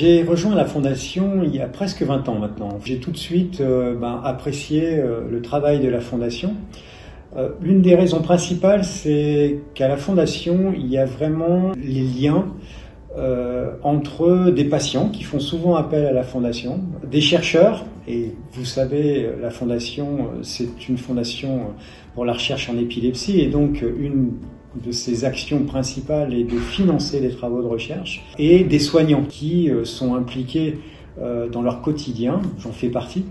J'ai rejoint la Fondation il y a presque 20 ans maintenant. J'ai tout de suite apprécié le travail de la Fondation. L'une des raisons principales, c'est qu'à la Fondation, il y a vraiment les liens entre des patients qui font souvent appel à la Fondation, des chercheurs, et vous savez, la Fondation, c'est une fondation pour la recherche en épilepsie, et donc une de ses actions principales est de financer les travaux de recherche, et des soignants qui sont impliqués dans leur quotidien, j'en fais partie,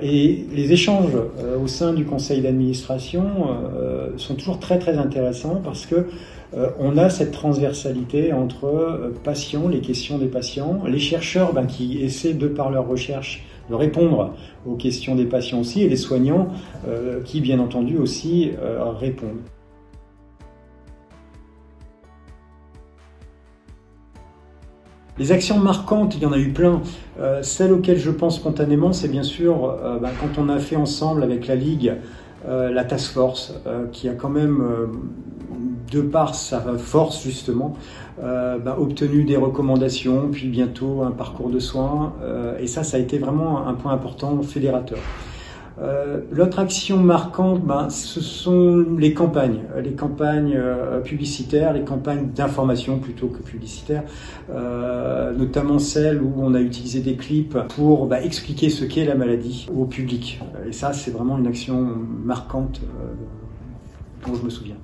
et les échanges au sein du conseil d'administration sont toujours très très intéressants parce que on a cette transversalité entre patients, les questions des patients, les chercheurs qui essaient de par leur recherche de répondre aux questions des patients aussi, et les soignants qui bien entendu aussi répondent. Les actions marquantes, il y en a eu plein. Celle auquel je pense spontanément, c'est bien sûr quand on a fait ensemble avec la Ligue la Task Force, qui a quand même, de par sa force justement, obtenu des recommandations, puis bientôt un parcours de soins. Et ça a été vraiment un point important fédérateur. L'autre action marquante, ce sont les campagnes publicitaires, les campagnes d'information plutôt que publicitaires, notamment celles où on a utilisé des clips pour expliquer ce qu'est la maladie au public. Et ça, c'est vraiment une action marquante dont je me souviens.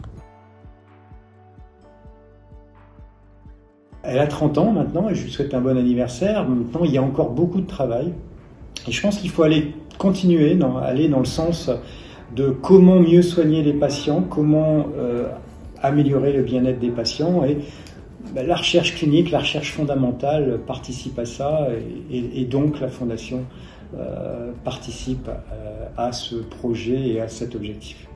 Elle a 30 ans maintenant et je lui souhaite un bon anniversaire. Maintenant, il y a encore beaucoup de travail. Et je pense qu'il faut continuer, aller dans le sens de comment mieux soigner les patients, comment améliorer le bien-être des patients. Et la recherche clinique, la recherche fondamentale participe à ça. Et donc la Fondation participe à ce projet et à cet objectif.